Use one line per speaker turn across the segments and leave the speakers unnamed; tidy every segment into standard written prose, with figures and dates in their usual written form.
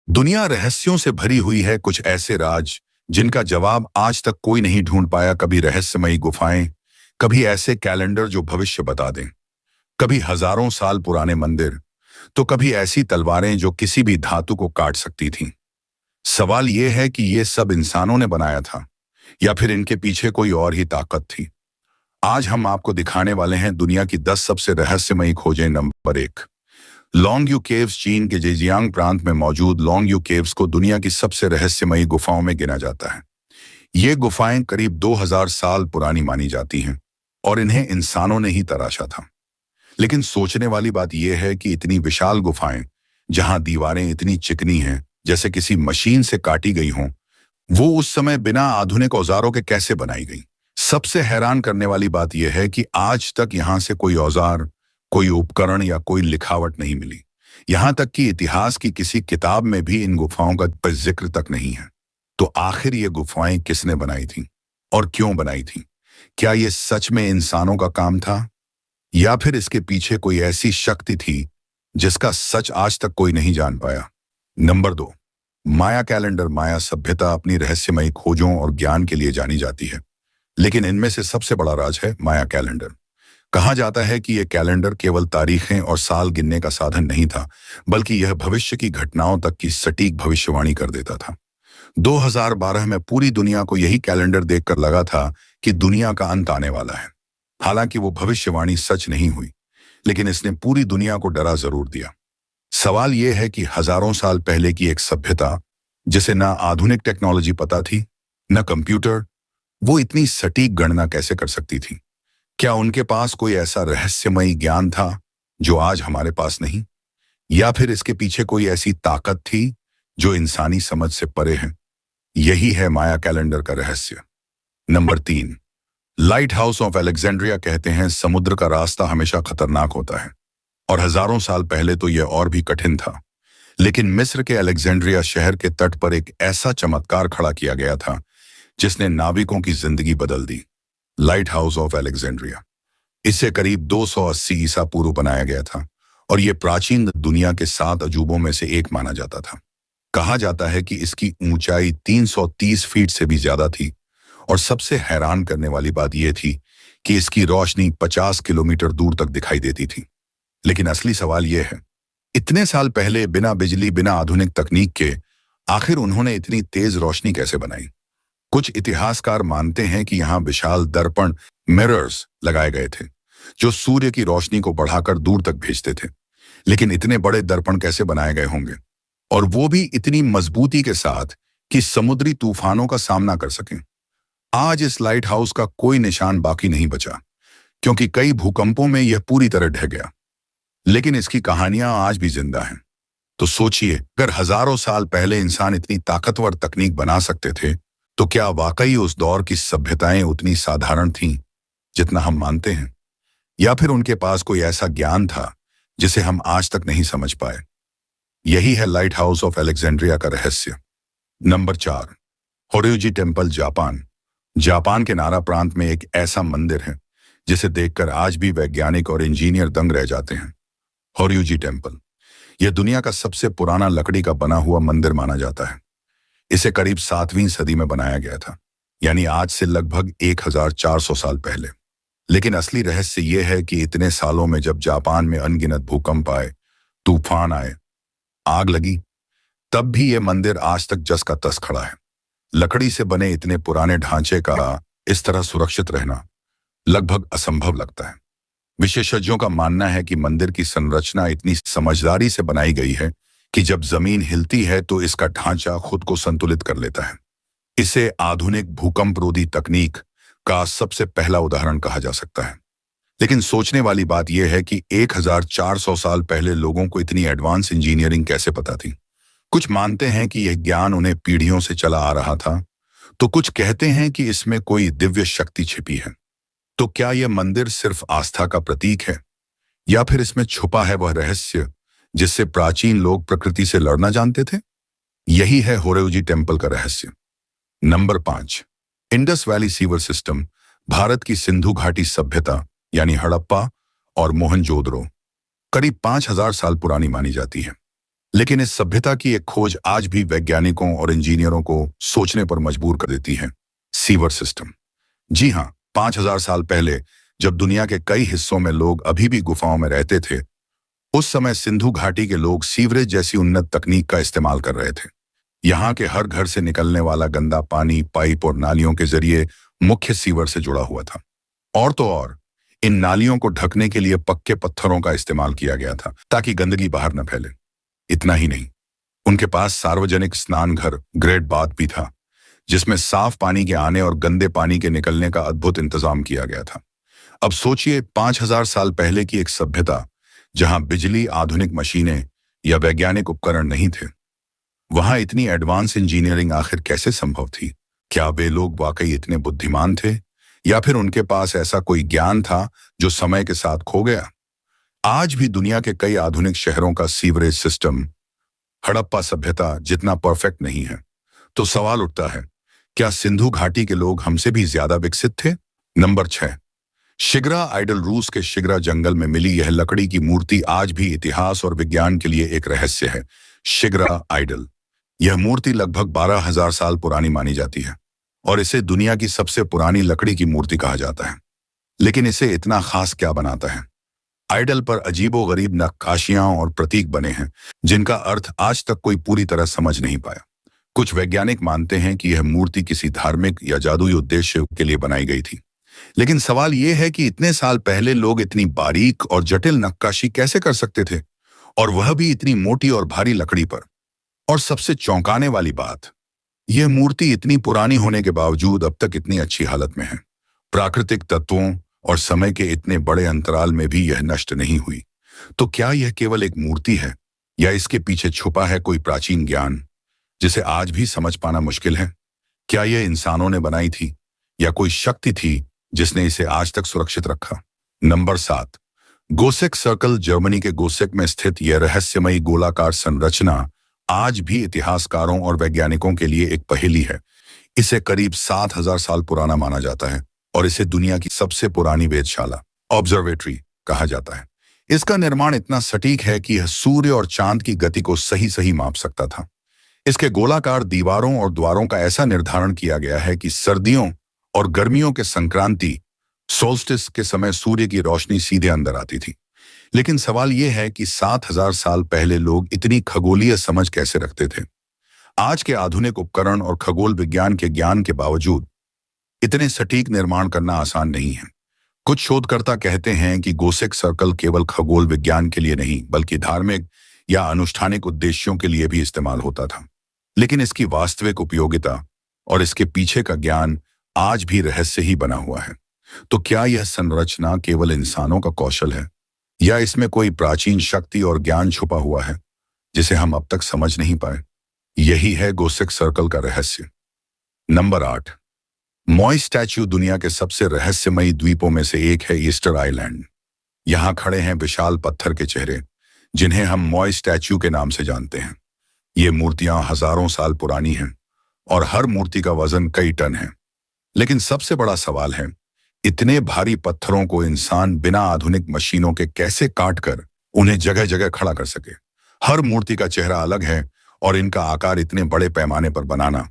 दुनिया रहस्यों से भरी हुई है। कुछ ऐसे राज जिनका जवाब आज तक कोई नहीं ढूंढ पाया। कभी रहस्यमयी गुफाएं, कभी ऐसे कैलेंडर जो भविष्य बता दें, कभी हजारों साल पुराने मंदिर, तो कभी ऐसी तलवारें जो किसी भी धातु को काट सकती थीं। सवाल यह है कि ये सब इंसानों ने बनाया था या फिर इनके पीछे कोई और ही ताकत थी। आज हम आपको दिखाने वाले हैं दुनिया की 10 सबसे रहस्यमयी खोजें। Number 1, Longyou caves. चीन के जेजियांग प्रांत में मौजूद लॉन्गयू केव्स को दुनिया की सबसे रहस्यमयी गुफाओं में गिना जाता है। ये गुफाएं करीब 2000 साल पुरानी मानी जाती हैं और इन्हें इंसानों ने ही तराशा था। लेकिन सोचने वाली बात यह है कि इतनी विशाल गुफाएं, जहां दीवारें इतनी चिकनी हैं जैसे किसी मशीन से काटी गई हों, वो उस समय बिना आधुनिक औजारों के कैसे बनाई गई। सबसे हैरान करने वाली बात यह है कि आज तक यहां से कोई औजार, कोई उपकरण या कोई लिखावट नहीं मिली। यहां तक कि इतिहास की किसी किताब में भी इन गुफाओं का जिक्र तक नहीं है। तो आखिर ये गुफाएं किसने बनाई थी और क्यों बनाई थी? क्या ये सच में इंसानों का काम था या फिर इसके पीछे कोई ऐसी शक्ति थी जिसका सच आज तक कोई नहीं जान पाया? नंबर 2, माया कैलेंडर। माया सभ्यता अपनी रहस्यमयी खोजों और ज्ञान के लिए जानी जाती है, लेकिन इनमें से सबसे बड़ा राज है माया कैलेंडर। कहा जाता है कि यह कैलेंडर केवल तारीखें और साल गिनने का साधन नहीं था, बल्कि यह भविष्य की घटनाओं तक की सटीक भविष्यवाणी कर देता था। 2012 में पूरी दुनिया को यही कैलेंडर देखकर लगा था कि दुनिया का अंत आने वाला है। हालांकि वो भविष्यवाणी सच नहीं हुई, लेकिन इसने पूरी दुनिया को डरा जरूर दिया। सवाल यह है कि हजारों साल पहले की एक सभ्यता, जिसे ना आधुनिक टेक्नोलॉजी पता थी, न कंप्यूटर, वो इतनी सटीक गणना कैसे कर सकती थी? क्या उनके पास कोई ऐसा रहस्यमयी ज्ञान था जो आज हमारे पास नहीं? या फिर इसके पीछे कोई ऐसी ताकत थी जो इंसानी समझ से परे है? यही है माया कैलेंडर का रहस्य। Number 3, light house of Alexandria. कहते हैं समुद्र का रास्ता हमेशा खतरनाक होता है, और हजारों साल पहले तो यह और भी कठिन था। लेकिन मिस्र के अलेक्जेंड्रिया शहर के तट पर एक ऐसा चमत्कार खड़ा किया गया था जिसने नाविकों की जिंदगी बदल दी। लाइट हाउस ऑफ अलेक्जेंड्रिया, इसे करीब 280 ईसा पूर्व बनाया गया था और यह प्राचीन दुनिया के 7 अजूबों में से एक माना जाता था। कहा जाता है कि इसकी ऊंचाई 330 फीट से भी ज्यादा थी, और सबसे हैरान करने वाली बात यह थी कि इसकी रोशनी 50 किलोमीटर दूर तक दिखाई देती थी। लेकिन असली सवाल यह है, इतने साल पहले बिना बिजली, बिना आधुनिक तकनीक के, आखिर उन्होंने इतनी तेज रोशनी कैसे बनाई? कुछ इतिहासकार मानते हैं कि यहाँ विशाल दर्पण, मिरर्स लगाए गए थे जो सूर्य की रोशनी को बढ़ाकर दूर तक भेजते थे। लेकिन इतने बड़े दर्पण कैसे बनाए गए होंगे, और वो भी इतनी मजबूती के साथ कि समुद्री तूफानों का सामना कर सकें? आज इस लाइट हाउस का कोई निशान बाकी नहीं बचा, क्योंकि कई भूकंपों में यह पूरी तरह ढह गया। लेकिन इसकी कहानियां आज भी जिंदा हैं। तो सोचिए, अगर हजारों साल पहले इंसान इतनी ताकतवर तकनीक बना सकते थे, तो क्या वाकई उस दौर की सभ्यताएं उतनी साधारण थीं जितना हम मानते हैं? या फिर उनके पास कोई ऐसा ज्ञान था जिसे हम आज तक नहीं समझ पाए? यही है लाइट हाउस ऑफ अलेक्जेंड्रिया का रहस्य। Number 4, Horyuji temple, Japan. Japan के नारा प्रांत में एक ऐसा मंदिर है जिसे देखकर आज भी वैज्ञानिक और इंजीनियर दंग रह जाते हैं। होर्युजी टेम्पल, यह दुनिया का सबसे पुराना लकड़ी का बना हुआ मंदिर माना जाता है। इसे करीब 7वीं सदी में बनाया गया था, यानी आज से लगभग 1400 साल पहले। लेकिन असली रहस्य यह है कि इतने सालों में जब जापान में अनगिनत भूकंप आए, तूफान आए, आग लगी, तब भी यह मंदिर आज तक जस का तस खड़ा है। लकड़ी से बने इतने पुराने ढांचे का इस तरह सुरक्षित रहना लगभग असंभव लगता है। विशेषज्ञों का मानना है कि मंदिर की संरचना इतनी समझदारी से बनाई गई है कि जब जमीन हिलती है तो इसका ढांचा खुद को संतुलित कर लेता है। इसे आधुनिक भूकंप रोधी तकनीक का सबसे पहला उदाहरण कहा जा सकता है। लेकिन सोचने वाली बात यह है कि 1400 साल पहले लोगों को इतनी एडवांस इंजीनियरिंग कैसे पता थी? कुछ मानते हैं कि यह ज्ञान उन्हें पीढ़ियों से चला आ रहा था, तो कुछ कहते हैं कि इसमें कोई दिव्य शक्ति छिपी है। तो क्या यह मंदिर सिर्फ आस्था का प्रतीक है, या फिर इसमें छुपा है वह रहस्य जिससे प्राचीन लोग प्रकृति से लड़ना जानते थे? यही है होर्युजी टेम्पल का रहस्य। Number 5, Indus valley sewer system. Bharat की सिंधु घाटी सभ्यता यानी हड़प्पा और मोहनजोदड़ो करीब 5000 साल पुरानी मानी जाती है। लेकिन इस सभ्यता की एक खोज आज भी वैज्ञानिकों और इंजीनियरों को सोचने पर मजबूर कर देती है। Sewer system. जी हाँ, 5000 साल पहले जब दुनिया के कई हिस्सों में लोग अभी भी गुफाओं में रहते थे, उस समय सिंधु घाटी के लोग सीवरेज जैसी उन्नत तकनीक का इस्तेमाल कर रहे थे। यहाँ के हर घर से निकलने वाला गंदा पानी पाइप और नालियों के जरिए मुख्य सीवर से जुड़ा हुआ था। और तो और, इन नालियों को ढकने के लिए पक्के पत्थरों का इस्तेमाल किया गया था ताकि गंदगी बाहर न फैले। इतना ही नहीं, उनके पास सार्वजनिक स्नान घर ग्रेट बाथ भी था, जिसमें साफ पानी के आने और गंदे पानी के निकलने का अद्भुत इंतजाम किया गया था। अब सोचिए, 5000 साल पहले की एक सभ्यता जहां बिजली, आधुनिक मशीनें या वैज्ञानिक उपकरण नहीं थे, वहां इतनी एडवांस इंजीनियरिंग आखिर कैसे संभव थी? क्या वे लोग वाकई इतने बुद्धिमान थे, या फिर उनके पास ऐसा कोई ज्ञान था जो समय के साथ खो गया? आज भी दुनिया के कई आधुनिक शहरों का सीवरेज सिस्टम हड़प्पा सभ्यता जितना परफेक्ट नहीं है। तो सवाल उठता है, क्या सिंधु घाटी के लोग हमसे भी ज्यादा विकसित थे? Number 6, Shigir idol. रूस के शिग्रा जंगल में मिली यह लकड़ी की मूर्ति आज भी इतिहास और विज्ञान के लिए एक रहस्य है। शिग्रा आइडल। यह मूर्ति लगभग 12,000 साल पुरानी मानी जाती है और इसे दुनिया की सबसे पुरानी लकड़ी की मूर्ति कहा जाता है। लेकिन इसे इतना खास क्या बनाता है? आइडल पर अजीबोगरीब नक्काशियां और प्रतीक बने हैं जिनका अर्थ आज तक कोई पूरी तरह समझ नहीं पाया। कुछ वैज्ञानिक मानते हैं कि यह मूर्ति किसी धार्मिक या जादुई उद्देश्य के लिए बनाई गई थी। लेकिन सवाल यह है कि इतने साल पहले लोग इतनी बारीक और जटिल नक्काशी कैसे कर सकते थे, और वह भी इतनी मोटी और भारी लकड़ी पर? और सबसे चौंकाने वाली बात, यह मूर्ति इतनी पुरानी होने के बावजूद अब तक इतनी अच्छी हालत में है। प्राकृतिक तत्वों और समय के इतने बड़े अंतराल में भी यह नष्ट नहीं हुई। तो क्या यह केवल एक मूर्ति है, या इसके पीछे छुपा है कोई प्राचीन ज्ञान जिसे आज भी समझ पाना मुश्किल है? क्या यह इंसानों ने बनाई थी, या कोई शक्ति थी जिसने इसे आज तक सुरक्षित रखा? Number 7, गोसेक circle. जर्मनी के गोसेक में स्थित यह रहस्यमयी गोलाकार संरचना आज भी इतिहासकारों और वैज्ञानिकों के लिए एक पहेली है। इसे करीब 7000 साल पुराना माना जाता है और इसे दुनिया की सबसे पुरानी वेधशाला ऑब्जर्वेटरी कहा जाता है। इसका निर्माण इतना सटीक है कि यह सूर्य और चांद की गति को सही सही माप सकता था। इसके गोलाकार दीवारों और द्वारों का ऐसा निर्धारण किया गया है कि सर्दियों और गर्मियों के संक्रांति सोल्स्टिस के समय सूर्य की रोशनी सीधे अंदर आती थी। लेकिन सवाल यह है कि 7000 साल पहले लोग इतनी खगोलीय समझ कैसे रखते थे? आज के आधुनिक उपकरण और खगोल विज्ञान के ज्ञान के बावजूद इतने सटीक निर्माण करना आसान नहीं है। कुछ शोधकर्ता कहते हैं कि गोसेक सर्कल केवल खगोल विज्ञान के लिए नहीं, बल्कि धार्मिक या अनुष्ठानिक उद्देश्यों के लिए भी इस्तेमाल होता था। लेकिन इसकी वास्तविक उपयोगिता और इसके पीछे का ज्ञान आज भी रहस्य ही बना हुआ है। तो क्या यह संरचना केवल इंसानों का कौशल है, या इसमें कोई प्राचीन शक्ति और ज्ञान छुपा हुआ है जिसे हम अब तक समझ नहीं पाए? यही है गोसेक सर्कल का रहस्य। Number 8, moai statue. दुनिया के सबसे रहस्यमयी द्वीपों में से एक है ईस्टर आइलैंड। यहाँ खड़े हैं विशाल पत्थर के चेहरे, जिन्हें हम मॉय स्टैच्यू के नाम से जानते हैं। ये मूर्तियां हजारों साल पुरानी हैं और हर मूर्ति का वजन कई टन है। लेकिन सबसे बड़ा सवाल है, इतने भारी पत्थरों को इंसान बिना आधुनिक मशीनों के कैसे काटकर उन्हें जगह जगह खड़ा कर सके? हर मूर्ति का चेहरा अलग है और इनका आकार इतने बड़े पैमाने पर बनाना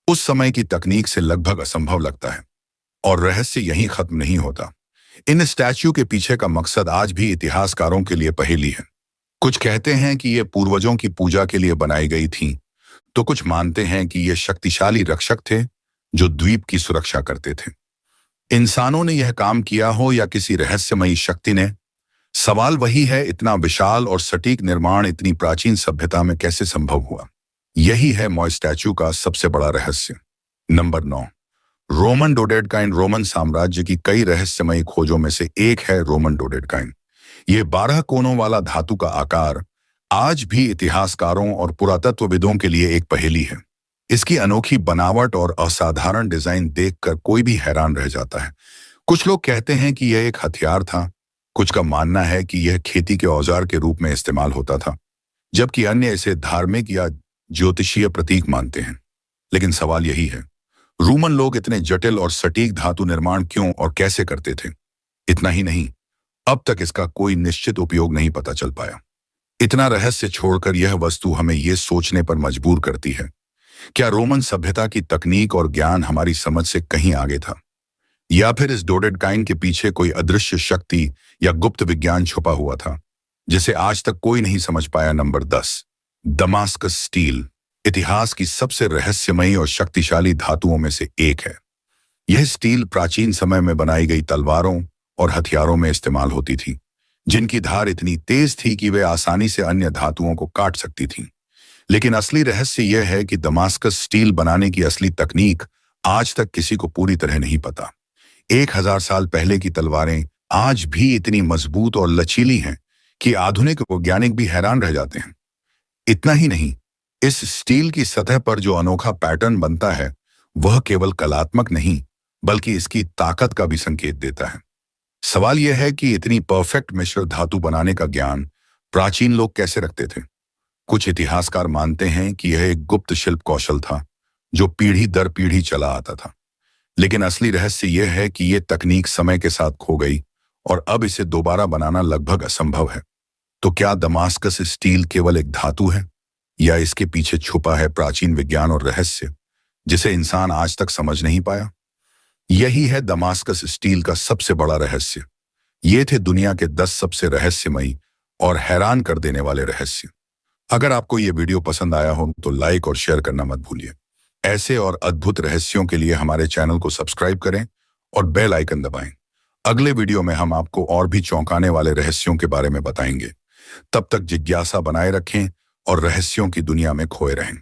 उस समय की तकनीक से लगभग असंभव लगता है। और रहस्य यहीं खत्म नहीं होता। इन स्टैच्यू के पीछे का मकसद आज भी इतिहासकारों के लिए पहेली है। कुछ कहते हैं कि ये पूर्वजों की पूजा के लिए बनाई गई थी, तो कुछ मानते हैं कि ये शक्तिशाली रक्षक थे जो द्वीप की सुरक्षा करते थे। इंसानों ने यह काम किया हो या किसी रहस्यमयी शक्ति ने? सवाल वही है, इतना विशाल और सटीक निर्माण इतनी प्राचीन सभ्यता में कैसे संभव हुआ? यही है मॉय स्टैच्यू का सबसे बड़ा रहस्य। Number 9, Roman डोडेकाइन। रोमन साम्राज्य की कई रहस्यमयी खोजों में से एक है रोमन डोडेकाइन। ये 12 कोनों वाला धातु का आकार आज भी इतिहासकारों और पुरातत्वविदों के लिए एक पहेली है। इसकी अनोखी बनावट और असाधारण डिजाइन देखकर कोई भी हैरान रह जाता है। कुछ लोग कहते हैं कि यह एक हथियार था, कुछ का मानना है कि यह खेती के औजार के रूप में इस्तेमाल होता था, जबकि अन्य इसे धार्मिक या ज्योतिषीय प्रतीक मानते हैं। लेकिन सवाल यही है, रोमन लोग इतने जटिल और सटीक धातु निर्माण क्यों और कैसे करते थे? इतना ही नहीं, अब तक इसका कोई निश्चित उपयोग नहीं पता चल पाया। इतना रहस्य छोड़कर यह वस्तु हमें यह सोचने पर मजबूर करती है, क्या रोमन सभ्यता की तकनीक और ज्ञान हमारी समझ से कहीं आगे था, या फिर इस डोडेड काइन के पीछे कोई अदृश्य शक्ति या गुप्त विज्ञान छुपा हुआ था जिसे आज तक कोई नहीं समझ पाया। नंबर 10, दमास्कस स्टील इतिहास की सबसे रहस्यमयी और शक्तिशाली धातुओं में से एक है। यह स्टील प्राचीन समय में बनाई गई तलवारों और हथियारों में इस्तेमाल होती थी, जिनकी धार इतनी तेज थी कि वे आसानी से अन्य धातुओं को काट सकती थीं। लेकिन असली रहस्य यह है कि दमास्कस स्टील बनाने की असली तकनीक आज तक किसी को पूरी तरह नहीं पता। 1000 साल पहले की तलवारें आज भी इतनी मजबूत और लचीली हैं कि आधुनिक वैज्ञानिक भी हैरान रह जाते हैं। इतना ही नहीं, इस स्टील की सतह पर जो अनोखा पैटर्न बनता है वह केवल कलात्मक नहीं बल्कि इसकी ताकत का भी संकेत देता है। सवाल यह है कि इतनी परफेक्ट मिश्र धातु बनाने का ज्ञान प्राचीन लोग कैसे रखते थे। कुछ इतिहासकार मानते हैं कि यह एक गुप्त शिल्प कौशल था जो पीढ़ी दर पीढ़ी चला आता था, लेकिन असली रहस्य यह है कि यह तकनीक समय के साथ खो गई और अब इसे दोबारा बनाना लगभग असंभव है। तो क्या दमास्कस स्टील केवल एक धातु है, या इसके पीछे छुपा है प्राचीन विज्ञान और रहस्य जिसे इंसान आज तक समझ नहीं पाया? यही है दमास्कस स्टील का सबसे बड़ा रहस्य। ये थे दुनिया के 10 सबसे रहस्यमयी और हैरान कर देने वाले रहस्य। अगर आपको ये वीडियो पसंद आया हो तो लाइक और शेयर करना मत भूलिए। ऐसे और अद्भुत रहस्यों के लिए हमारे चैनल को सब्सक्राइब करें और बेल आइकन दबाएं। अगले वीडियो में हम आपको और भी चौंकाने वाले रहस्यों के बारे में बताएंगे। तब तक जिज्ञासा बनाए रखें और रहस्यों की दुनिया में खोए रहें।